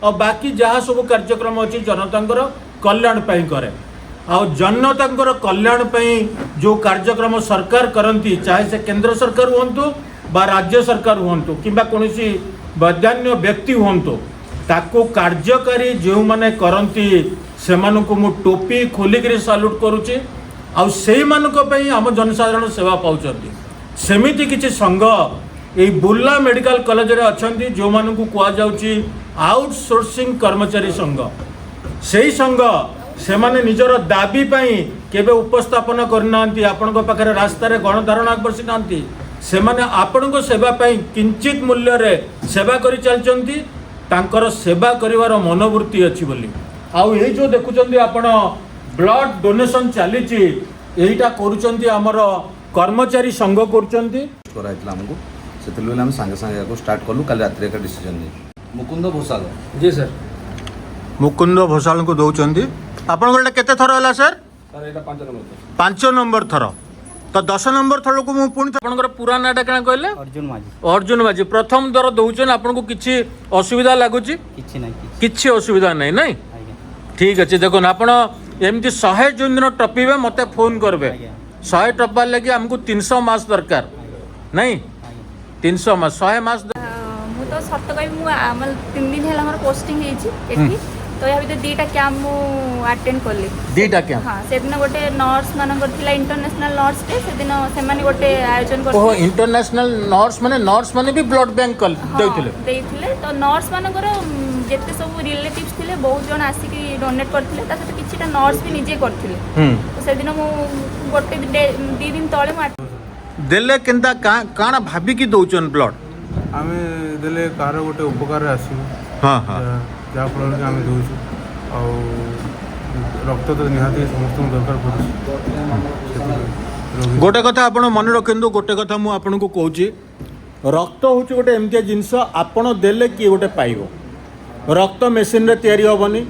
और बाकी जहाँ सब कार्यक्रम अच्छी जनतांकर कल्याण पाई करे आ जनतांकर कल्याण पाई जो कार्यक्रम सरकार करती चाहे से केंद्र सरकार हुंतु बा राज्य सरकार हुंतु किंबा कोनोसी वैधान्य व्यक्ति हुंतु ताको कार्यकारी जो माने करती से मु टोपी खोलिक साल्यूट करुच्ची आउ से आम जनसाधारण सेवा पाँच सेमिति किसी संघ ये बुर्ला मेडिकल कॉलेज रे अच्छी जो मानू कहुच्छी आउटसोर्सिंग कर्मचारी संघ से संघ से माने निजर दाबी पाई केबे उपस्थापन करना आपण पाखे रास्तार गणधारणा बसी ना से माने आपण सेवा पाई किंचित मूल्य रे सेवा करि चलचंती तांकर सेवा करिवार मनोवृत्ति अच्छी बोली आउ ये जो देखुचंती आपण ब्लड डोनेशन चलीची एटा करूचंती हमर कर्मचारी संघ करूचंती कराइतला हमको सेतले हम संगे संगे को स्टार्ट करलु काल रात्रि का डिसीजन नै मुकुंद भोसाल जी सर मुकुंद भोसाल को दौरान आपन केते थर होला सर सर एटा 5 नंबर 5 नंबर थर तो 10 नंबर थर को मु पुणी आपनकर पूरा नाटा केना कहले अर्जुन माझी प्रथम दर दौचन आपन को किछि असुविधा लागुची किछि असुविधा नै नै ठीक अच्छे देखो आपन एमती 100 जो दिन टपीबे मते फोन करबे 100 टपार लगी हमको 300 मास दरकार नहीं 300 मास 100 मास मु तो सत कहि मु 3 दिन हैला हमर पोस्टिंग हेछि एठी तो या भीतर दीटा कैंप मु अटेंड करली दीटा कैंप हां से दिन गोटे नर्स मानकर थिला इंटरनेशनल नर्स डे से दिन से माने गोटे आयोजन करथि ओ इंटरनेशनल नर्स माने भी ब्लड बैंक देइथिले तो नर्स मानकर जेते सब रिलेटिव्स थिले बहुत जन आसी कि डोनेट करथिले ता से किछिटा नर्स भी निजे करथिले तो से दिन मु गोटे दी दिन तळे मु देले केनता काना भाबी की दउचन ब्लड आमे देले कार गोटे उपकार आसी हां हां जहाँ फल कि आम दूसु आ रक्त तो निहाती समस्त दरकार पड़े गोटे कथा आप मन रखु गोटे कथा मुझे आपन को कहूँ रक्त हूँ गोटे एमती जिनस आपण देले किए गोटे पाइब रक्त मेसीन रे तैयारी हेनी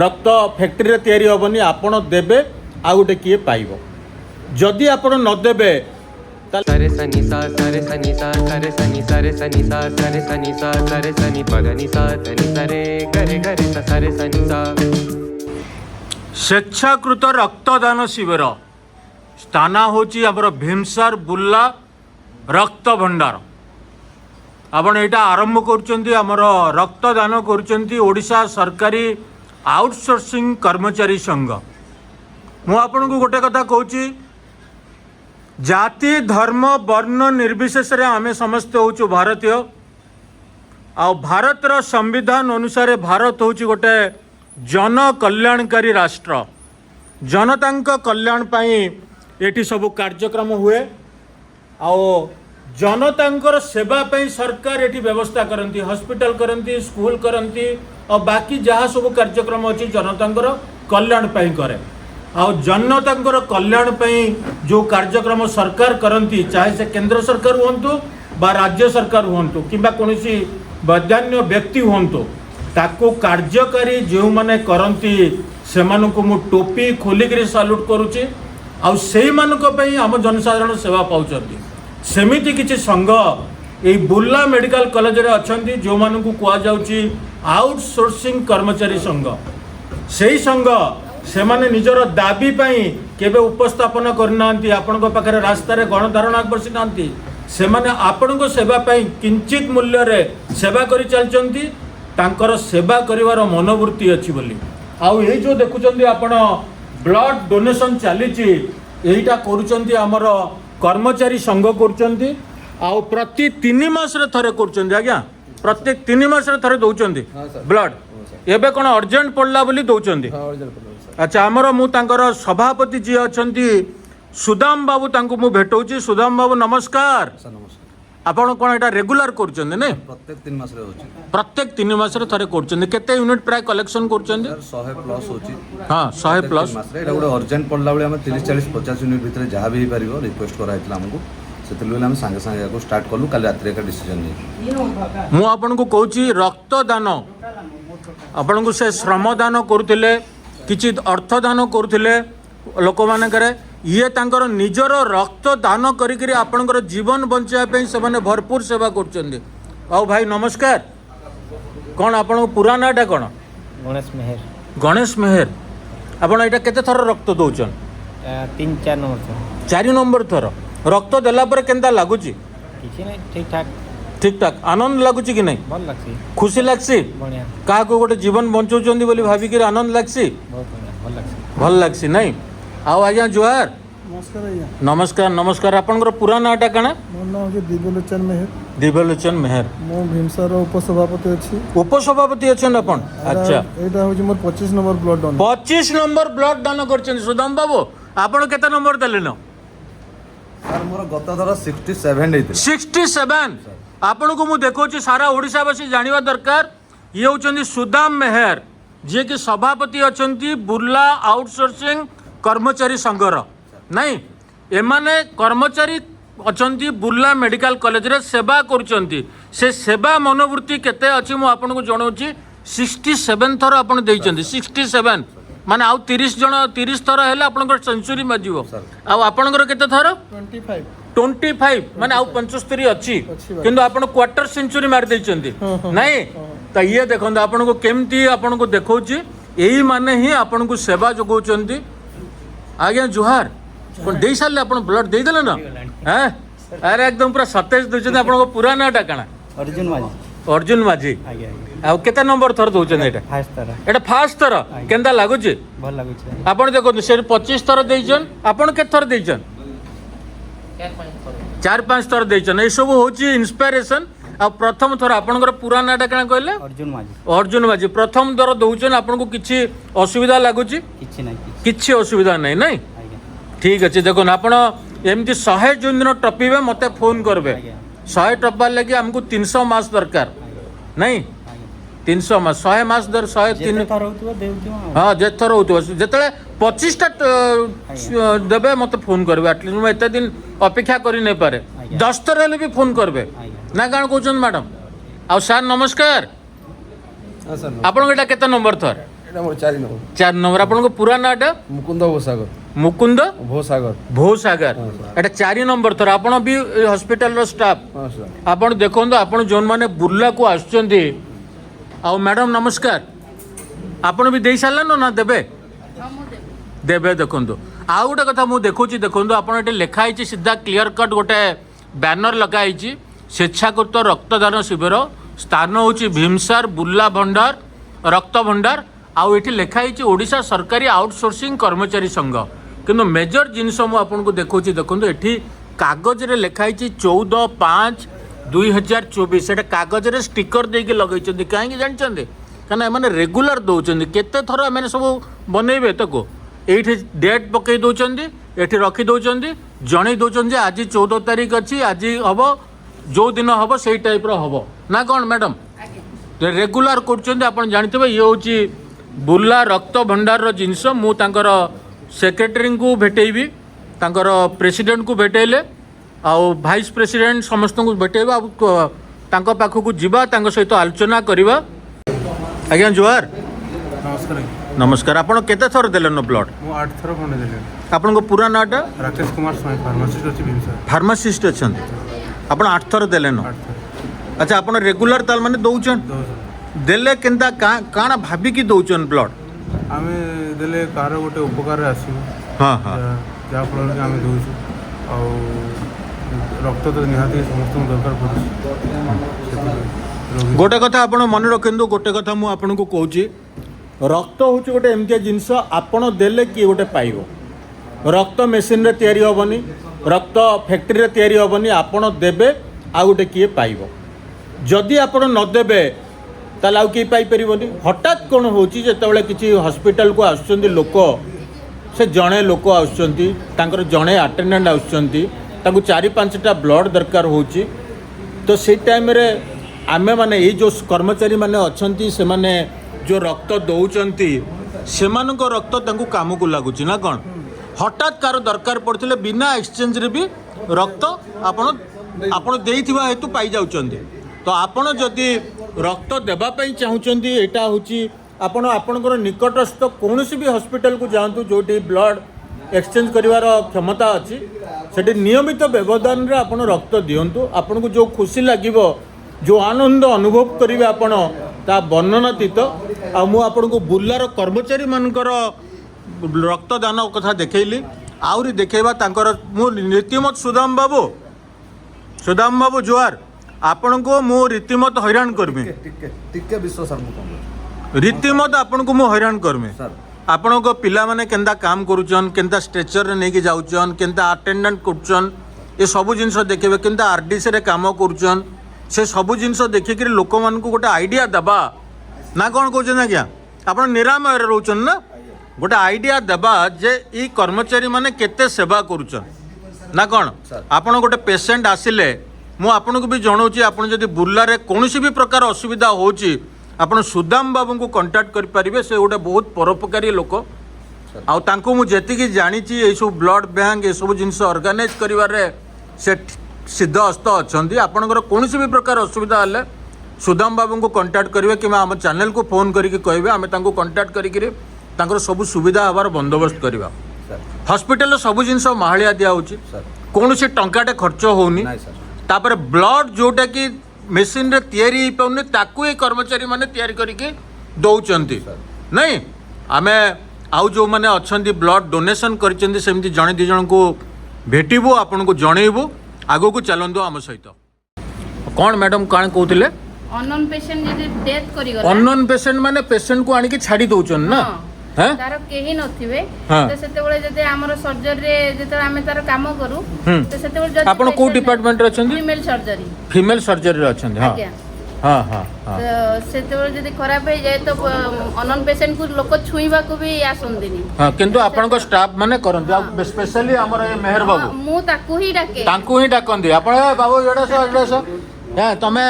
रक्त फैक्ट्री रे तैयारी हेनी आपण देबे आ गोटे किए पाइब जदि आपण नदेबे सरे सनी सा सरे सनी सा सरे सनी सरे सनी सा सरे सनी सा सरे सनी पदनी सा सनी सरे गरे गरे सा सरे सनी सा स्वेच्छाकृत रक्तदान शिविर स्थान होची आमर भीमसार बुर्ला रक्त भंडार आपण एटा आरंभ करुचंती आमर रक्तदान करुचंती ओडिशा सरकारी आउटसोर्सिंग कर्मचारी संघ मु आपन को गोटे कथा कहूची जाति धर्म वर्ण निर्विशेष रे आमे समस्त होचु भारतीय आ भारतर संविधान अनुसार भारत होची गोटे जन कल्याणकारी राष्ट्र जनतांक कल्याण पाई एठी सब कार्यक्रम हुए आ जनतांकर सेवा पाई सरकार एठी व्यवस्था करती हॉस्पिटल करती स्कूल करती और बाकी जहाँ सब कार्यक्रम अच्छी जनतांकर कल्याण पाई करे आ जनतांकर कल्याण पाई जो कार्यक्रम सरकार करती चाहे से केंद्र सरकार हुंतु बा राज्य सरकार हुंतु किंबा कोनोसी वैधान्य व्यक्ति हुंतु ताको कार्यकारी जो माने करती से मु टोपी खोलिक साल्यूट करुच्ची आ से आम जनसाधारण सेवा पाँच सेमिति किसी संघ ये बुर्ला मेडिकल कॉलेज रे अच्छी जो मानू कहुच्छी आउटसोर्सिंग कर्मचारी संघ से संघ से माने निजर दाबी पाई केबे उपस्थापन करना आपण पाखे रास्तार गणधारणा बसी ना से माने आपण सेवा पाई किंचित मूल्य रे सेवा करि चलचंती तांकर सेवा करिवार मनोवृत्ति अच्छी बोली आउ ये जो देखुचंती आपण ब्लड डोनेशन चलीची एटा करूचंती हमर कर्मचारी संघ करूचंती आउ प्रति 3 मास रे थरे करूचंती आज्ञा प्रत्येक 3 मास रे थरे दउचंती ब्लड एबे कोन अर्जेंट पड़ला बोली दउचंती अच्छा आमर मु तांकर सभापति जी अच्छी सुदाम बाबू तांको मु भेटौची सुदाम बाबू नमस्कार आपण कोन एटा रेगुलर करचंदी ने प्रत्येक 3 मास रे होची प्रत्येक 3 मास रे थरे करचंदी केते यूनिट प्राय कलेक्शन करचंदी 100 प्लस होची हां 100 प्लस मास रे एटा गोटे अर्जेंट पड़ला बेले हम 30 40 50 यूनिट भीतर जहाँ भी पारिबो रिक्वेस्ट कराइतला हमको सेतले हम संगे संगे को स्टार्ट करलु काल रात्रि का डिसीजन नै मु आपन को कहूची रक्तदान आपन को से श्रमदान करूथिले किछि अर्थदान करूथिले लोक मानकरे ये तांकर निजर रक्त दान करी आपणकर जीवन बचाई से भरपूर सेवा कर भाई नमस्कार कौन आपण पूरा नाटा कौन गणेश मेहर गणेश मेहर आपण एटा केते थर रक्त दउछन 3-4 नंबर थर 4 नंबर थर रक्त देला पर केनता लागुची किसी नहीं ठीक ठाक ठीक ठाक आनंद लागुची कि नहीं भल लगसी खुशी लागसी बढ़िया का को गोटे जीवन बंचौचंदी बोली भाबी कि आनंद लागसी बहुत बढ़िया भल लगसी भल लागसी नहीं आओ आज्ञा जुहार नमस्कार आज्ञा नमस्कार नमस्कार आपनकर पूरा नाटा काना मोर नाम होचे दिव्यलोचन मेहर दिव्यलोचन मेहर मो भीमसार उपसभापति अछि उपसभापति अछन अपन अच्छा एटा होचे मोर 25 number blood donate 25 number blood दान करछन सुदाम बाबू आपण केते नंबर देलेन सर मोर गत थर 67 हेइतिला 67 आपण को मु देखौची सारा ओडिसावासी जानिबा दरकार ये होचंदी सुदाम मेहर जे कि सभापति अछंती बुर्ला आउटसोर्सिंग कर्मचारी संघर नहीं एमाने कर्मचारी अछंती बुर्ला मेडिकल कॉलेज रे सेवा करूचंती से सेवा मनोवृत्ति केते अछि मु आपन को जणौची 67 थर आपण देइचंती 67 माने आउ 30 जण 30 थर हेला आपनकर सेंचुरी मजिवो आ आपनकर केते थर 25 माने आउ 75 अछि किंतु आपण क्वार्टर सेंचुरी मार देइचंती नहीं त ये देखंद आपण को केमती आपण को देखौची एही माने ही आपण को सेवा जगौचंती आज्ञा जुहार कोन देई साले आपण ब्लड देई देले ना हैं अरे एकदम पूरा सतेज देचंती आपण को पूरा नाटा काना अर्जुन माझी अर्जुन माझी आगे आगे आ केते नंबर थर दउचन एटा फास्ट तरह एटा फास्ट थर केंदा लागुची भल लगुଛି आपण देखो से 25 थर देइचन आपण के थर देइचन 4-5 थर देइचन ए सब होची इंस्पिरेशन आ प्रथम थर आपनकर पूरा नाटा काना कहले अर्जुन माझी अर्जुन माझी प्रथम थर दउचन आपण को किछि असुविधा लागुची किछि नहीं किछि असुविधा नहीं नहीं आगे ठीक अच्छे देखो आपण एमती 100 जोन दिन टपीबे मते फोन करबे 100 टपार लगी हमको 300 मास दरकार नहीं 300 मास 100 मास दर 103 थर होतबो देउथियो हाँ जे थर होतो जेतले 25 टा देबे मते फोन करबे एटलीस्ट मैं एते दिन अपेक्षा करि नै पारे 10 थर हेले भी फोन करबे ना गाण कोचन मैडम आ सर नमस्कार हां सर आपण एटा केते नंबर थर एटा मोर 4 नंबर 4 नंबर आपण को पूरा नाटा मुकुंद भोसागर मुकुंद भोसागर भोसागर एटा 4 नंबर थर आपण भी हॉस्पिटल रो स्टाफ हां सर आपण देखंदो आपण जोन माने बुर्ला को आछचंदी आ मैडम नमस्कार आपण भी देई सारला ना देबे देबे देखंदो आ गोटे कथा मु देखुची देखंदो आपण एटे लेखा आइची सीधा क्लियर कट गोटे बैनर लगा आइची स्वेच्छाकृत रक्तदान शिविर स्थान होची भीमसार बुर्ला भंडार रक्त भंडार आउ एठी लेखा आइची ओडिशा सरकारी आउटसोर्सिंग कर्मचारी संघ किंतु मेजर जिनस मु आपन को देखुची देखंदो एठी कागज रे लेखा आइची 14/5/2024 एटा कागज रे स्टिकर देके लगैचंदी काहे जानचंदी काना माने रेगुलर दउचंदी केते थरो माने सब बनेबे तको एठी डेट पकई दउचंदी एठी रखी दउचंदी जणे दउचंदी आज 14 तारीख अछि आज हबो जो दिन हबो सेही टाइप रो हबो ना कोन मैडम रेगुलर करचंदी आपण जानथिबे ये होची बुर्ला रक्त भंडार रो जिंस मु तांकर सेक्रेटरी को भेटेबी तांकर प्रेसिडेंट को भेटेले आ वाइस प्रेसिडेंट समस्त को भेटेबा तांको पाखो को जीवा तांको सहित आलोचना करबा आज्ञा जुहार नमस्कार आज्ञा नमस्कार आपण केते थर देलन ब्लड मु 8 थर खंडे देले आपण को पूरा नाटा राकेश कुमार स्वाई फार्मासिस्ट अछि भीमसार फार्मासिस्ट अछन आपण 8 थर देलन 8 थर अच्छा आपण रेगुलर ताल माने दउचन देले केंदा काना भाबी की दउचन ब्लड आमे देले कार गोटे उपकार आसी हां हां जा फल आमे दउछु आ रक्त तो निहाती समस्त दरकार पड़ुछि गोटे कथा आपण मन रखंदु गोटे कथा मु आपन को कहूची रक्त होची गोटे एमके जिंस आपण देले की गोटे पाइबो रक्त मेसिन रे तयारी होबनी रक्त फैक्ट्री रे तयारी होबनी आपण देबे आ गोटे किए पाइबो जदि आपण न देबे ताले आउ की पाई परिबनी हठात कोन होची जेतबेले किछि हॉस्पिटल को आछुचंदी लोक से जणे लोक आछुचंदी तांकर जणे अटेंडेंट आछुचंदी तांको 4-5टा ब्लड दरकार होची तो से टाइम रे आमे माने ये जो कर्मचारी माने अछंती से माने जो रक्त दउचंती सेमानको रक्त तांको काम को लागुची ना कोन हठात कार दरकार पड़थिले बिना एक्सचेंज रे भी रक्त आपण देइथिबा हेतु पाई जाउचंदी तो आपण जदि रक्त देबा पई चाहुचंदी एटा होची आपण आपणकर निकटस्थ कोनोसी भी हॉस्पिटल को जांतु जोटी ब्लड एक्सचेंज करिवार क्षमता अछि सेठी नियमित व्यवधान रे आपण रक्त दियंतु आपण को जो खुशी लागिवो जो आनंद अनुभव करिवे आपण ତା ବର୍ଣ୍ଣନାତୀତ ଆଉ ମୁଁ ଆପଣଙ୍କୁ ବୁର୍ଲାର କର୍ମଚାରୀ ମାନଙ୍କର ରକ୍ତଦାନ କଥା ଦେଖେଇଲି ଆହୁରି ଦେଖେଇବା ତାଙ୍କର ମୁଁ ରୀତିମତ ସୁଦାମ ବାବୁ ଜୁଆର ଆପଣଙ୍କୁ ମୁଁ ରୀତିମତ ହଇରାଣ କରିବି ଟିକେ ବିଶ୍ୱାସ ସାର୍ ମୁଁ କଣ ରୀତିମତ ଆପଣଙ୍କୁ ମୁଁ ହଇରାଣ କରିବି ସାର୍ ଆପଣଙ୍କ ପିଲାମାନେ କେନ୍ତା କାମ କରୁଛନ୍ କେନ୍ତା ଷ୍ଟ୍ରେଚରରେ ନେଇକି ଯାଉଛନ୍ କେନ୍ତା ଆଟେଣ୍ଡାଣ୍ଟ କରୁଛନ୍ ଏ ସବୁ ଜିନିଷ ଦେଖିବେ କେନ୍ତା ଆରଡିସିରେ କାମ କରୁଛନ୍ ସେ ସବୁ ଜିନିଷ ଦେଖିକିରି ଲୋକମାନଙ୍କୁ ଗୋଟେ ଆଇଡ଼ିଆ ଦେବା ନା କ'ଣ କହୁଛନ୍ତି ଆଜ୍ଞା ଆପଣ ନିରାମୟରେ ରହୁଛନ୍ତି ନା ଗୋଟେ ଆଇଡ଼ିଆ ଦେବା ଯେ ଏଇ କର୍ମଚାରୀ ମାନେ କେତେ ସେବା କରୁଛନ୍ ନା କ'ଣ ଆପଣ ଗୋଟେ ପେସେଣ୍ଟ ଆସିଲେ ମୁଁ ଆପଣଙ୍କୁ ବି ଜଣାଉଛି ଆପଣ ଯଦି ବୁର୍ଲାରେ କୌଣସି ବି ପ୍ରକାର ଅସୁବିଧା ହେଉଛି ଆପଣ ସୁଦାମ ବାବୁଙ୍କୁ କଣ୍ଟାକ୍ଟ କରିପାରିବେ ସେ ଗୋଟେ ବହୁତ ପରୋପକାରୀ ଲୋକ ଆଉ ତାଙ୍କୁ ମୁଁ ଯେତିକି ଜାଣିଛି ଏଇସବୁ ବ୍ଲଡ଼ ବ୍ୟାଙ୍କ ଏସବୁ ଜିନିଷ ଅର୍ଗାନାଇଜ୍ କରିବାରେ ସେ ସିଦ୍ଧ ହସ୍ତ ଅଛନ୍ତି ଆପଣଙ୍କର କୌଣସି ବି ପ୍ରକାର ଅସୁବିଧା ହେଲେ ସୁଦାମ ବାବୁଙ୍କୁ କଣ୍ଟାକ୍ଟ କରିବେ କିମ୍ବା ଆମ ଚ୍ୟାନେଲକୁ ଫୋନ୍ କରିକି କହିବେ ଆମେ ତାଙ୍କୁ କଣ୍ଟାକ୍ଟ କରିକିରି ତାଙ୍କର ସବୁ ସୁବିଧା ହେବାର ବନ୍ଦୋବସ୍ତ କରିବା ହସ୍ପିଟାଲରେ ସବୁ ଜିନିଷ ମାହାଳିଆ ଦିଆହେଉଛି କୌଣସି ଟଙ୍କାଟେ ଖର୍ଚ୍ଚ ହେଉନି ତାପରେ ବ୍ଲଡ଼ ଯେଉଁଟାକି ମେସିନ୍ରେ ତିଆରି ହେଇପାରୁନି ତାକୁ ଏଇ କର୍ମଚାରୀ ମାନେ ତିଆରି କରିକି ଦେଉଛନ୍ତି ନାଇଁ ଆମେ ଆଉ ଯେଉଁମାନେ ଅଛନ୍ତି ବ୍ଲଡ଼ ଡୋନେସନ୍ କରିଛନ୍ତି ସେମିତି ଜଣେ ଦୁଇ ଜଣଙ୍କୁ ଭେଟିବୁ ଆପଣଙ୍କୁ ଜଣେଇବୁ ଆଗକୁ ଚାଲନ୍ତୁ ଆମ ସହିତ କ'ଣ ମ୍ୟାଡ଼ାମ୍ କ'ଣ କହୁଥିଲେ ଅନନୋନ୍ ପେସେଣ୍ଟ ଯଦି ଡେଥ୍ କରିଗଲା ଅନନୋନ୍ ପେସେଣ୍ଟ ମାନେ ପେସେଣ୍ଟକୁ ଆଣିକି ଛାଡ଼ି ଦେଉଛନ୍ତି ନା ତାର କେହି ନଥିବେ ତ ସେତେବେଳେ ଯଦି ଆମର ସର୍ଜରୀରେ ଯେତେବେଳେ ଆମେ ତାର କାମ କରୁ ତ ସେତେବେଳେ ଯଦି ଆପଣ କୋଉ ଡିପାର୍ଟମେଣ୍ଟରେ ଅଛନ୍ତି ଫିମେଲ ସର୍ଜରୀରେ ଅଛନ୍ତି ହଁ ହଁ ହଁ ତ ସେତେବେଳେ ଯଦି ଖରାପ ହେଇଯାଏ ତ ଅନନୋନ୍ ପେସେଣ୍ଟକୁ ଲୋକ ଛୁଇଁବାକୁ ବି ଆସନ୍ତିନି ହଁ କିନ୍ତୁ ଆପଣଙ୍କ ଷ୍ଟାଫ ମାନେ କରନ୍ତି ଆଉ ସ୍ପେଶାଲି ଆମର ଏ ମେହେର ବାବୁ ମୁଁ ତାକୁ ହିଁ ଡାକେ ତାଙ୍କୁ ହିଁ ଡାକନ୍ତି ଆପଣ ବାବୁ ଏଇଟା ତମେ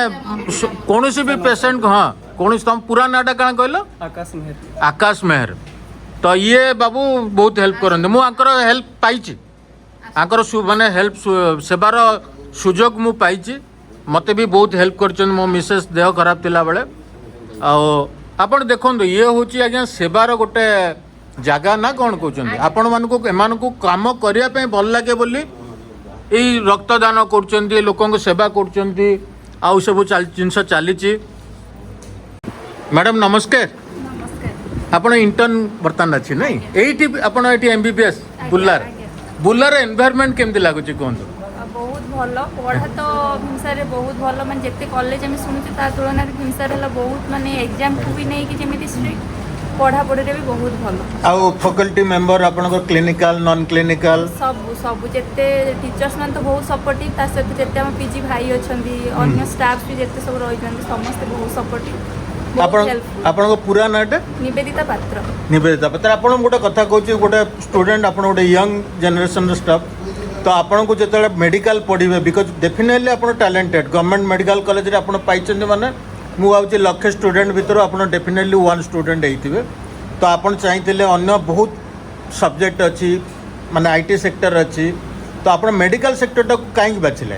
କୌଣସି ବି ପେସେଣ୍ଟ ହଁ କୌଣସି ତମ ପୁରା ନାଁଟା କାଣା କହିଲ ଆକାଶ ମେହେର ତ ଇଏ ବାବୁ ବହୁତ ହେଲ୍ପ କରନ୍ତି ମୁଁ ଆଙ୍କର ହେଲ୍ପ ପାଇଛି ଆଙ୍କର ମାନେ ହେଲ୍ପ ସେବାର ସୁଯୋଗ ମୁଁ ପାଇଛି ମୋତେ ବି ବହୁତ ହେଲ୍ପ କରିଛନ୍ତି ମୋ ମିସେସ୍ ଦେହ ଖରାପ ଥିଲାବେଳେ ଆଉ ଆପଣ ଦେଖନ୍ତୁ ଇଏ ହେଉଛି ଆଜ୍ଞା ସେବାର ଗୋଟେ ଜାଗା ନା କ'ଣ କହୁଛନ୍ତି ଆପଣମାନଙ୍କୁ ଏମାନଙ୍କୁ କାମ କରିବା ପାଇଁ ଭଲ ଲାଗେ ବୋଲି ଏଇ ରକ୍ତଦାନ କରୁଛନ୍ତି ଲୋକଙ୍କୁ ସେବା କରୁଛନ୍ତି ଆଉ ସବୁ ଜିନିଷ ଚାଲିଛି ମ୍ୟାଡ଼ାମ୍ ନମସ୍କାର ଆପଣ ଇଣ୍ଟର୍ନ ବର୍ତ୍ତମାନ ଅଛି ନାଇଁ ଏଇଠି ଆପଣ ଏଠି MBBS ବୁର୍ଲାର ଏନଭାୟରମେଣ୍ଟ କେମିତି ଲାଗୁଛି କୁହନ୍ତୁ ବହୁତ ଭଲ ପଢ଼ା ତ ଭୀମସାରରେ ବହୁତ ଭଲ ମାନେ ଯେତେ କଲେଜ ଆମେ ଶୁଣୁଛୁ ତା ତୁଳନାରେ ଭୀମସାର ହେଲା ବହୁତ ମାନେ ଏକ୍ଜାମ୍କୁ ବି ନେଇକି ଯେମିତି ଷ୍ଟ୍ରିକ୍ଟ ପଢ଼ାପଢ଼ିରେ ବି ବହୁତ ଭଲ ଆଉ ଫାକଲ୍ଟି ମେମ୍ବର ଆପଣଙ୍କର କ୍ଲିନିକାଲ ନନ୍ କ୍ଲିନିକାଲ ସବୁ ଯେତେ ଟିଚର୍ସ ମାନେ ତ ବହୁତ ସପୋର୍ଟିଭ ତା ସହିତ ଯେତେ ଆମ ପିଜି ଭାଇ ଅଛନ୍ତି ଅନ୍ୟ ଷ୍ଟାଫ୍ ବି ଯେତେ ସବୁ ରହିଛନ୍ତି ସମସ୍ତେ ବହୁତ ସପୋର୍ଟିଭ ଆପଣଙ୍କ ପୁରା ନାଁଟା ନିବେଦିତା ପାତ୍ର ଆପଣ ଗୋଟେ କଥା କହୁଛି ଗୋଟେ ଷ୍ଟୁଡେଣ୍ଟ ଆପଣ ଗୋଟେ ୟଙ୍ଗ ଜେନେରେସନର ଷ୍ଟାଫ୍ ତ ଆପଣଙ୍କୁ ଯେତେବେଳେ ମେଡ଼ିକାଲ ପଢ଼ିବେ ବିକଜ ଡେଫିନେଟଲି ଆପଣ ଟ୍ୟାଲେଣ୍ଟେଡ୍ ଗଭର୍ଣ୍ଣମେଣ୍ଟ ମେଡ଼ିକାଲ କଲେଜରେ ଆପଣ ପାଇଛନ୍ତି ମାନେ ମୁଁ ଭାବୁଛି ଲକ୍ଷେ ଷ୍ଟୁଡେଣ୍ଟ ଭିତରୁ ଆପଣ ଡେଫିନେଟଲି ୱାନ୍ ଷ୍ଟୁଡେଣ୍ଟ ହେଇଥିବେ ତ ଆପଣ ଚାହିଁଥିଲେ ଅନ୍ୟ ବହୁତ ସବଜେକ୍ଟ ଅଛି ମାନେ IT ସେକ୍ଟର ଅଛି ତ ଆପଣ ମେଡ଼ିକାଲ ସେକ୍ଟରଟାକୁ କାହିଁକି ବାଛିଲେ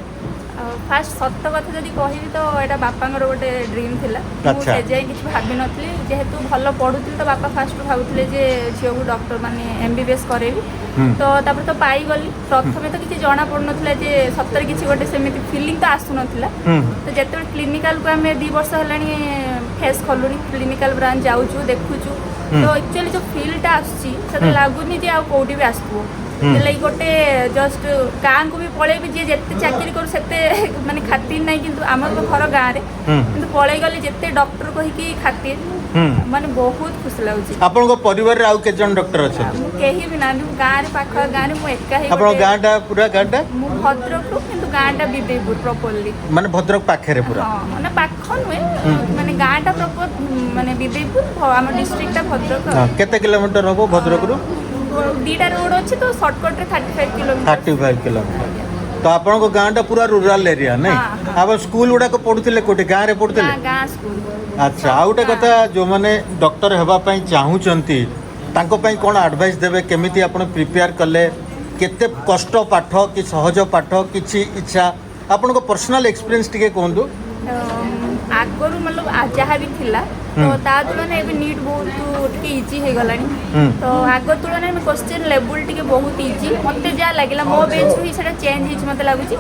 ଫାଷ୍ଟ ସତ କଥା ଯଦି କହିବି ତ ଏଇଟା ବାପାଙ୍କର ଗୋଟେ ଡ୍ରିମ୍ ଥିଲା ମୁଁ ସେ ଯାଏଁ କିଛି ଭାବିନଥିଲି ଯେହେତୁ ଭଲ ପଢ଼ୁଥିଲି ତ ବାପା ଫାଷ୍ଟରୁ ଭାବୁଥିଲେ ଯେ ଝିଅକୁ ଡକ୍ଟର ମାନେ MBBS କରେଇବି ତ ତାପରେ ତ ପାଇଗଲି ପ୍ରଥମେ ତ କିଛି ଜଣା ପଡ଼ୁନଥିଲା ଯେ ସତରେ କିଛି ଗୋଟେ ସେମିତି ଫିଲିଂ ତ ଆସୁନଥିଲା ତ ଯେତେବେଳେ କ୍ଲିନିକାଲକୁ ଆମେ 2 ବର୍ଷ ହେଲାଣି ଫେସ୍ କଲୁଣି କ୍ଲିନିକାଲ ବ୍ରାଞ୍ଚ ଯାଉଛୁ ଦେଖୁଛୁ ତ ଆକ୍ଚୁଆଲି ଯେଉଁ ଫିଲ୍ଟା ଆସୁଛି ସେଟା ଲାଗୁନି ଯେ ଆଉ କେଉଁଠି ବି ଆସୁଥିବ ସେଥିଲାଗି ଗୋଟେ ଜଷ୍ଟ ଗାଁକୁ ବି ପଳେଇବି ଯିଏ ଯେତେ ଚାକିରି କରୁ ସେତେ ମାନେ ଖାତିର ନାହିଁ କିନ୍ତୁ ଆମର ତ ଘର ଗାଁରେ କିନ୍ତୁ ପଳେଇ ଗଲି ଯେତେ ଡକ୍ଟର କହିକି ଖାତିର ମାନେ ବହୁତ ଖୁସି ଲାଗୁଛି ଆପଣଙ୍କ ପରିବାରରେ ଆଉ କେତେ ଜଣ ଡକ୍ଟର ଅଛନ୍ତି ମୁଁ କେହି ବି ନାହାନ୍ତି ମୁଁ ଗାଁରେ ପାଖ ଗାଁରେ ମୁଁ ଏକା ହିଁ ଆପଣଙ୍କ ଗାଁଟା ପୁରା ଗାଁଟା ମୁଁ ଭଦ୍ରକରୁ କିନ୍ତୁ ଗାଁଟା ବିଦେଇପୁର ପ୍ରପରଲି ମାନେ ଭଦ୍ରକ ପାଖରେ ପୁରା ହଁ ମାନେ ପାଖ ନୁହେଁ ମାନେ ଗାଁଟା ପ୍ରପର ମାନେ ବିଦେଇପୁର ଆମ ଡିଷ୍ଟ୍ରିକ୍ଟଟା ଭଦ୍ରକ କେତେ କିଲୋମିଟର ହବ ଭଦ୍ରକରୁ 2ଟା ରୋଡ ଅଛି ତ ସର୍ଟକଟରେ 35 କିଲୋମିଟର ତ ଆପଣଙ୍କ ଗାଁଟା ପୁରା ରୁରାଲ ଏରିଆ ନାଇଁ ଆପଣ ସ୍କୁଲ ଗୁଡାକ ପଢୁଥିଲେ କୋଉଠି ଗାଁରେ ପଢୁଥିଲେ ଗାଁ ସ୍କୁଲ ଆଚ୍ଛା ଆଉ ଗୋଟେ କଥା ଯୋଉମାନେ ଡକ୍ଟର ହେବା ପାଇଁ ଚାହୁଁଛନ୍ତି ତାଙ୍କ ପାଇଁ କ'ଣ ଆଡଭାଇସ୍ ଦେବେ କେମିତି ଆପଣ ପ୍ରିପେୟାର କଲେ କେତେ କଷ୍ଟ ପାଠ କି ସହଜ ପାଠ କିଛି ଇଚ୍ଛା ଆପଣଙ୍କ ପର୍ସନାଲ ଏକ୍ସପିରିଏନ୍ସ ଟିକେ କୁହନ୍ତୁ ଆଗରୁ मतलब ଯାହା ବି ଥିଲା ତ ତା ତୁଳନାରେ ଏବେ ନିଟ୍ ବହୁତ ଟିକେ ଇଜି ହେଇଗଲାଣି ତ ଆଗ ତୁଳନାରେ କ୍ୱେଶ୍ଚନ୍ ଲେବୁଲ୍ ଟିକେ ବହୁତ ଇଜି ମୋତେ ଯାହା ଲାଗିଲା ମୋ ବେଚ୍ରୁ ହିଁ ସେଇଟା ଚେଞ୍ଜ ହେଇଛି ମୋତେ ଲାଗୁଛି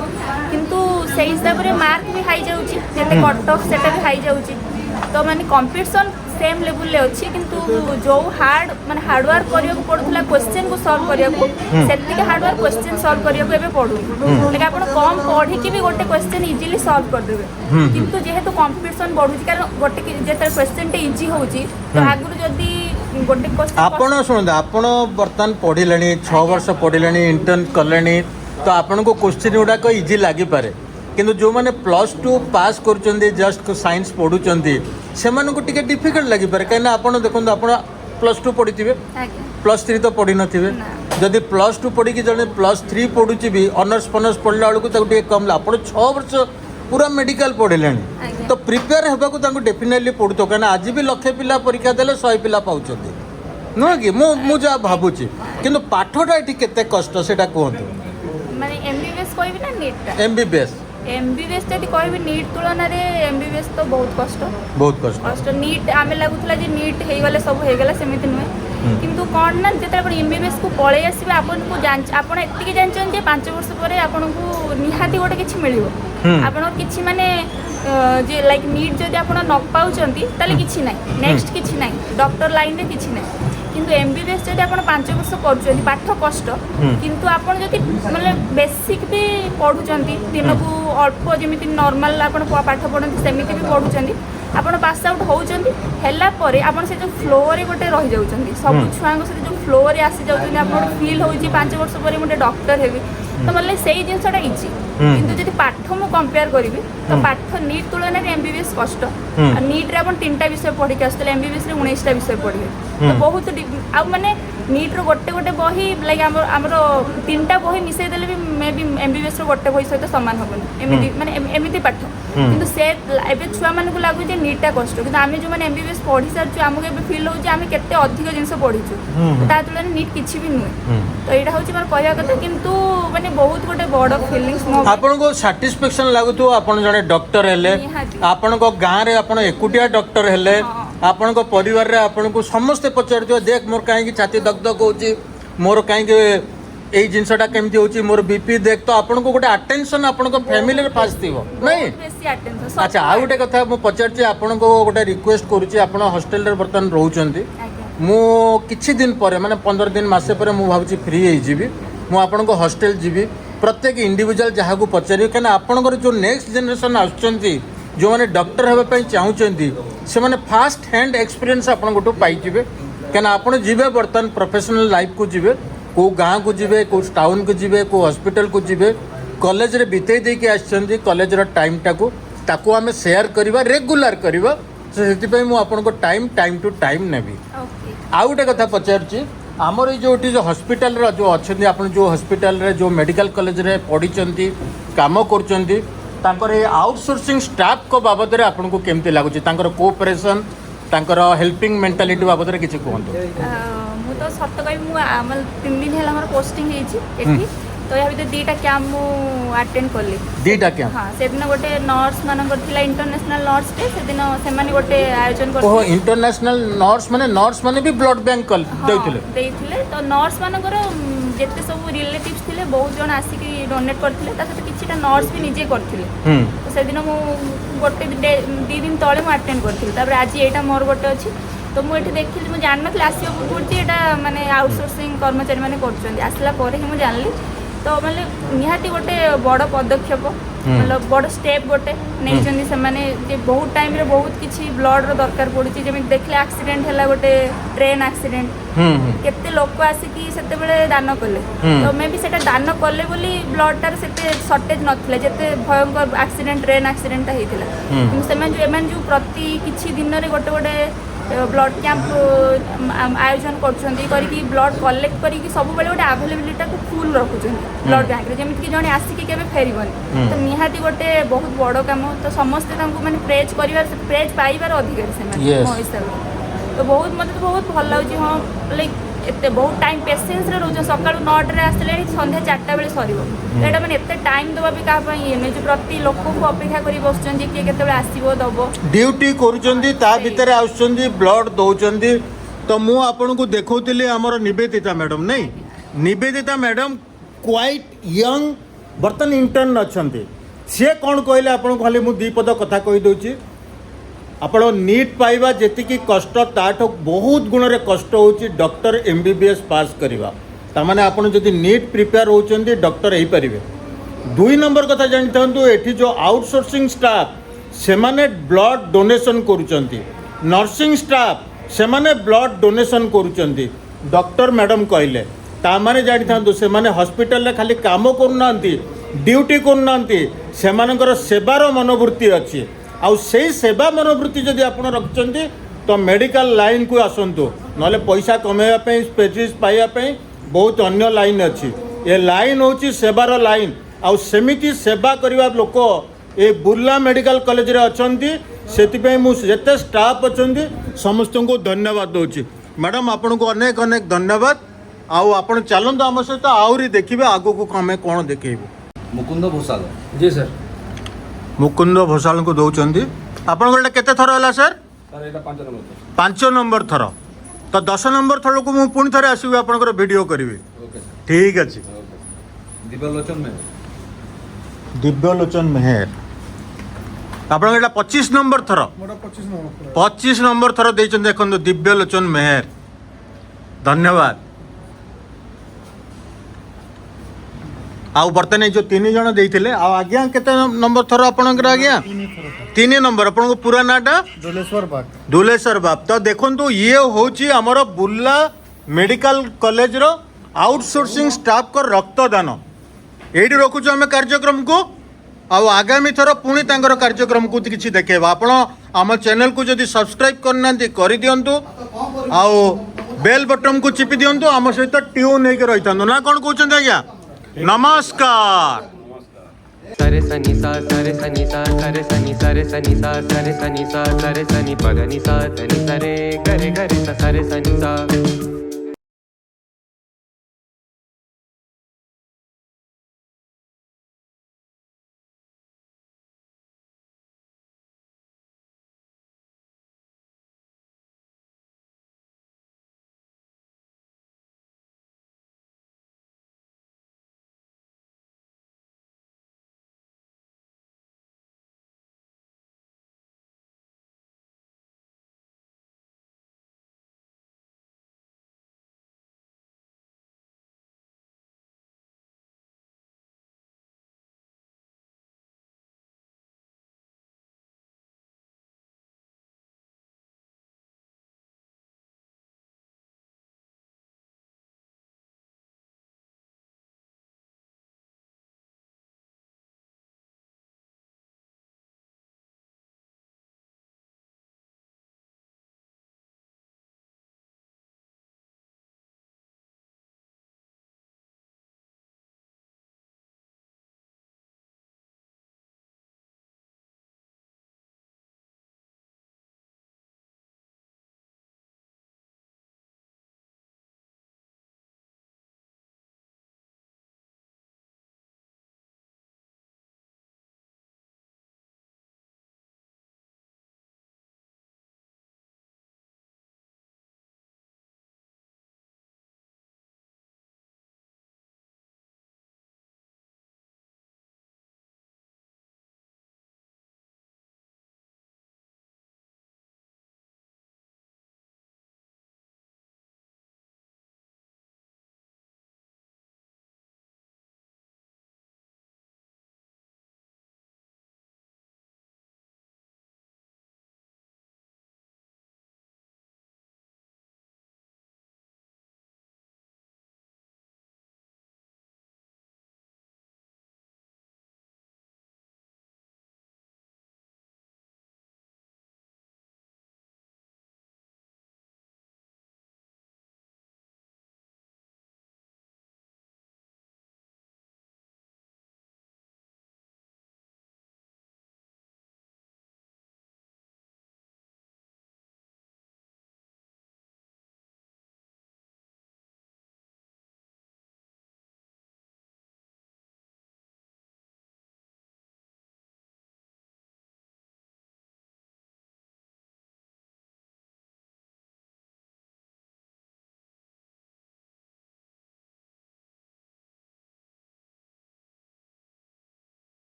କିନ୍ତୁ ସେଇ ହିସାବରେ ମାର୍କ ବି ହାଇ ଯାଉଛି ଯେତେ କଟ୍ ଅଫ୍ ସେଇଟା ବି ହାଇ ଯାଉଛି ତ तो माने कंपटीशन सेम लेवल ले अछि किंतु जो हार्ड माने हार्ड वर्क करियो पड़ुला क्वेश्चन को सॉल्व करियो सेति के हार्ड वर्क क्वेश्चन सॉल्व करियो एबे पड़ु लेकिन आपण कम पढ़ी कि भी गोटे क्वेश्चन इजीली सॉल्व कर देबे किंतु जेहेतु कंपटीशन बढ़ु कारण गोटे जेते क्वेश्चन टे इजी होउची तो आगुर जदी गोटे क्वेश्चन आपण सुन आपण वर्तमान पढ़िलेनी 6 वर्ष पढ़िलेनी इंटर्न कलेनी तो आपण को क्वेश्चन गुड़ा को इजी लागी पारे किंतु जो माने +2 पास करूचंदी जस्ट साइंस पढ़ुचंदी से माने को टिके डिफिकल्ट लागी पारे कहीं आपण देखो आपण +2 पढ़िथिबे +3 तो पढ़ी नथिबे जदि +2 पढ़ी कि जने +3 पढ़ुची भी ऑनर्स फनर्स पढ़ला बेलू ताको टिके कम ला आपण 6 वर्ष पूरा मेडिकल पढ़िलेनी तो प्रिपेयर हेबा को ताको डेफिनेटली पढ़तो कना आज भी लक्षे पिला परीक्षा देले 100 पिला पाउचंदी नुह कि मु जा भाबुची किंतु पाठटा एठी केते कष्ट सेटा कहंतु माने एमबीबीएस कहबी ना नीट एमबीबीएस जदि कहबी नीट तुलना रे एमबीबीएस तो बहुत कष्ट नीट आमे लागुतला जे नीट हे गले सब हे गला सेमिति नुहे किंतु कोन ना जेते आपण एमबीबीएस को पळे आसीबे आपन को जान आपण एत्ति के जानचन जे 5 वर्ष परे आपण को निहाती गोटे किछि मिलिबो आपण किछि माने जे लाइक नीट जदि आपण न पाउचंती ताले किछि नै नेक्स्ट किछि नै डॉक्टर लाइन रे किछि नै किंतु एमबीबीएस जदि आपण 5 वर्ष पढुचंती पाठ कष्ट किंतु आपण जदि माने बेसिक भी पढुचंती दिन को अल्प जेमिति नॉर्मल आपण पाठ पढंती सेमिति भी पढुचंती आपण पास आउट होउचंती हेला परे आपण से जो फ्लो रे गोटे रहि जाउचंती सब छुआंग से जो फ्लो रे आसी जाउचंती आपण फील होउची 5 वर्ष परे मोटे डॉक्टर हेबी तो मतलब सेही जिनसटा इजी किंतु जदि पाठ मु कंपेयर करिवि तो पाठ नीट तुलना रे एमबीबीएस कष्ट आ नीट रे आपण 3टा विषय पढी के आस्तले एमबीबीएस रे 19टा विषय पढिबे तो बहुत आ माने नीट रो गोटे बही लाइक हमरो 3टा बही मिसै देले भी मे बी एमबीबीएस रो गोटे बही सहित समान होबनी एमिति माने एमिति पाठ किंतु से एबे छुआ मन को लागु जे नीटटा कष्ट किंतु आमे जो माने एमबीबीएस पढी सारछु हमके एबे फील हो जे आमे केते अधिक जिंस पढिछु ता तुलना नीट किछि भी नुहे तो एटा होछि मार कहया कथा किंतु माने बहुत गोटे बड़ फीलिंग्स मो आपण को सैटिस्फैक्शन लागुतो आपण जने डॉक्टर हेले आपण को गां रे आपण एकुटिया डॉक्टर हेले आपण को परिवार रे आपण को समस्त पचारथियो देख मोर काहे की छाती दग दग होची मोर काहे के एई जिंसटा केमती होची मोर बीपी देख तो आपण को गोटे अटेंशन आपण को फैमिली रे पास थिबो नहीं बेसी अटेंशन अच्छा आ गोटे कथा मु पचारछि आपण को गोटे रिक्वेस्ट करूछि आपण हॉस्टल रे बर्तन रहउचंती मु किछि दिन परे माने 15 दिन मासे परे मु भाबुछि फ्री हे जिबी मु आपण को हॉस्टल जिबी प्रत्येक इंडिविजुअल जहाँ को पचारि क्या आपंकर जो नेक्स्ट जनरेशन आसुँच जो मैंने डॉक्टर होगापी चाहूँगी से मैंने फास्ट हैंड एक्सपीरियंस आपको पाइबे क्या आप जीवे बर्तमान प्रोफेशनल लाइफ को जीवे को गाँव को जीवे को टाउन को जीवे को हॉस्पिटल को जीवे कॉलेज रे बितेई देके आछंती कॉलेज रो टाइम टाको ताको आमे शेयर करबा रेगुलर करबा सेति पई मु आपन को टाइम टू टाइम नेबी आ गोटे कथा पचारछि आमर ये जो हॉस्पिटल रो जो अच्छे आप जो हॉस्पिटल रे जो मेडिकल कॉलेज रे पढ़ी काम कर आउटसोर्सिंग स्टाफ को बाबद आपन को केमती लगुच कोऑपरेशन हेल्पिंग मेंटालिटी बाबद रे किछि कहंतु मु तो सत्य कहि मु 3 दिन हैला हमर पोस्टिंग हेछि एठी तो या भीतर 2टा कैंप मु अटेंड करली 2टा कैंप हां से दिन गोटे नर्स मानकर थिला इंटरनेशनल नर्स डे से दिन सेमानी गोटे आयोजन करथि ओहो इंटरनेशनल नर्स माने भी ब्लड बैंक देइथिले तो नर्स मानकर जेते सब रिलेटिव्स थिले बहुत जण आसी कि डोनेट करथिले ता से किछिटा नर्स भी निजे करथिले तो से दिन मु गोटे 2 दिन तळे मु अटेंड करथिले तापर आज एटा मोर गोटे अछि तो मु एठी देखिली मु जान नथले आसीओ पूर्ति एटा माने आउटसोर्सिंग कर्मचारी माने करछन आसला परे ही मु जानली तो माने निहाती गोटे बड़ पदक्षेप मतलब बड़ स्टेप गोटे नहीं से माने जे बहुत टाइम रे बहुत किछि ब्लड रो दरकार पड़ुछि जेमि देखले एक्सीडेंट हैला गोटे ट्रेन एक्सीडेंट केते लोक आसी कि सेते बेले दान कले तो मे भी सेटा दान कले बोली ब्लड टार सेते शॉर्टेज नथिले जेते भयंकर एक्सीडेंट ट्रेन एक्सीडेंट हेतिला किंतु सेमान जो प्रति किछि दिन रे गोटे गोटे ब्लड कैंप आयोजन करी ब्लड कलेक्ट करी सब बेले गोटे अवेलेबिलिटी को फुल रखुछन ब्लड बैंक रे जेमिति कि जणे आसी केबे फेरिबन तो निहाती गोटे बहुत बड़ काम तो समस्त तांको माने प्रेज करिवार प्रेज पाइबार अधिकार से माने मो हिसाब तो बहुत मते तो बहुत भल लागुची हां लाइक एते बहुत टाइम पेशेंस रे रोज सकाळ 9 रे आसले संध्या 4टा बेले सरीबो एटा माने एते टाइम दबा भी का पई एमे जो प्रति लोक को अपेक्षा करी बसचन जे के केते बेले आसीबो दबो ड्यूटी करूचंदी ता भीतर आउचंदी ब्लड दउचंदी तो मु आपन को देखौतिली हमर निवेदिता मैडम नहीं निवेदिता मैडम क्वाइट यंग बर्तन इंटर्न अछंती से कोन कहले आपन खाली मु 2 पद कथा कहि दउची ଆପଣ ନିଟ୍ ପାଇବା ଯେତିକି କଷ୍ଟ ତାଠୁ ବହୁତ ଗୁଣରେ କଷ୍ଟ ହେଉଛି ଡକ୍ଟର MBBS ପାସ୍ କରିବା। ତାମାନେ ଆପଣ ଯଦି ନିଟ୍ ପ୍ରିପେୟାର ହେଉଛନ୍ତି ଡକ୍ଟର ହେଇପାରିବେ। 2 ନମ୍ବର କଥା ଜାଣିଥାନ୍ତୁ, ଏଠି ଯେଉଁ ଆଉଟସୋର୍ସିଂ ଷ୍ଟାଫ୍ ସେମାନେ ବ୍ଲଡ଼ ଡୋନେସନ୍ କରୁଛନ୍ତି, ନର୍ସିଂ ଷ୍ଟାଫ୍ ସେମାନେ ବ୍ଲଡ଼ ଡୋନେସନ୍ କରୁଛନ୍ତି। ଡକ୍ଟର ମ୍ୟାଡ଼ାମ୍ କହିଲେ ତାମାନେ ଜାଣିଥାନ୍ତୁ ସେମାନେ ହସ୍ପିଟାଲରେ ଖାଲି କାମ କରୁନାହାନ୍ତି, ଡ୍ୟୁଟି କରୁନାହାନ୍ତି, ସେମାନଙ୍କର ସେବାର ମନୋବୃତ୍ତି ଅଛି। ଆଉ ସେଇ ସେବା ମନୋବୃତ୍ତି ଯଦି ଆପଣ ରଖିଛନ୍ତି ତ ମେଡ଼ିକାଲ ଲାଇନ୍କୁ ଆସନ୍ତୁ, ନହେଲେ ପଇସା କମେଇବା ପାଇଁ ସ୍ପେସିସ୍ ପାଇବା ପାଇଁ ବହୁତ ଅନ୍ୟ ଲାଇନ୍ ଅଛି। ଏ ଲାଇନ୍ ହେଉଛି ସେବାର ଲାଇନ୍। ଆଉ ସେମିତି ସେବା କରିବା ଲୋକ ଏ ବୁର୍ଲା ମେଡ଼ିକାଲ କଲେଜରେ ଅଛନ୍ତି। ସେଥିପାଇଁ ମୁଁ ଯେତେ ଷ୍ଟାଫ୍ ଅଛନ୍ତି ସମସ୍ତଙ୍କୁ ଧନ୍ୟବାଦ ଦେଉଛି। ମ୍ୟାଡ଼ାମ୍ ଆପଣଙ୍କୁ ଅନେକ ଅନେକ ଧନ୍ୟବାଦ। ଆଉ ଆପଣ ଚାଲନ୍ତୁ ଆମ ସହିତ ଆହୁରି ଦେଖିବେ ଆଗକୁ ଆମେ କ'ଣ ଦେଖେଇବୁ। ମୁକୁନ୍ଦ ଭୋସାଲ। जी सर ମୁକୁନ୍ଦ ଭୋସାଲଙ୍କୁ ଦେଉଛନ୍ତି। ଆପଣଙ୍କର ଏଇଟା କେତେ ଥର ହେଲା ସାର୍? ସାର୍ ଏଇଟା 5 ନମ୍ବର। 5 ନମ୍ବର ଥର। ତ 10 ନମ୍ବର ଥରକୁ ମୁଁ ପୁଣି ଥରେ ଆସିବି, ଆପଣଙ୍କର ଭିଡ଼ିଓ କରିବି। ଓକେ ଠିକ୍ ଅଛି। ଦିବ୍ୟଲୋଚନ ମେହେର। ଦିବ୍ୟଲୋଚନ ମେହେର ଆପଣଙ୍କର ଏଇଟା 25 ନମ୍ବର ଥର। मोटा 25 नंबर प्लॉट 25 ନମ୍ବର ଥର ଦେଇଛନ୍ତି। ଦେଖନ୍ତୁ ଦିବ୍ୟଲୋଚନ ମେହେର, ଧନ୍ୟବାଦ। ଆଉ ବର୍ତ୍ତମାନ ଏଇ ଯେଉଁ 3 ଜଣ ଦେଇଥିଲେ, ଆଉ ଆଜ୍ଞା କେତେ ନମ୍ବର ଥର ଆପଣଙ୍କର? ଆଜ୍ଞା 3 ନମ୍ବର। ଆପଣଙ୍କ ପୁରା ନାଁଟା? डोलेश्वर बाग ଦୁଲେଶ୍ୱର ବାପ। ତ ଦେଖନ୍ତୁ ଇଏ ହେଉଛି ଆମର ବୁର୍ଲା ମେଡ଼ିକାଲ କଲେଜର ଆଉଟସୋର୍ସିଂ ଷ୍ଟାଫ୍ଙ୍କ ରକ୍ତଦାନ। ଏଇଠି ରଖୁଛୁ ଆମେ କାର୍ଯ୍ୟକ୍ରମକୁ। ଆଉ ଆଗାମୀ ଥର ପୁଣି ତାଙ୍କର କାର୍ଯ୍ୟକ୍ରମକୁ କିଛି ଦେଖେଇବା। ଆପଣ ଆମ ଚ୍ୟାନେଲକୁ ଯଦି ସବସ୍କ୍ରାଇବ୍ କରିନାହାନ୍ତି କରିଦିଅନ୍ତୁ, ଆଉ ବେଲ୍ ବଟନ୍କୁ ଚିପି ଦିଅନ୍ତୁ, ଆମ ସହିତ ଟ୍ୟୁନ୍ ହେଇକି ରହିଥାନ୍ତୁ। ନା କ'ଣ କହୁଛନ୍ତି ଆଜ୍ଞା? ନମସ୍କାର। सरे सनी सा सरे सनी सा सरे सनी सरे सनी सा सरे सनी सा सरे सनी पद नि सा सनी सरे गरे गरे सा सरे सनी सा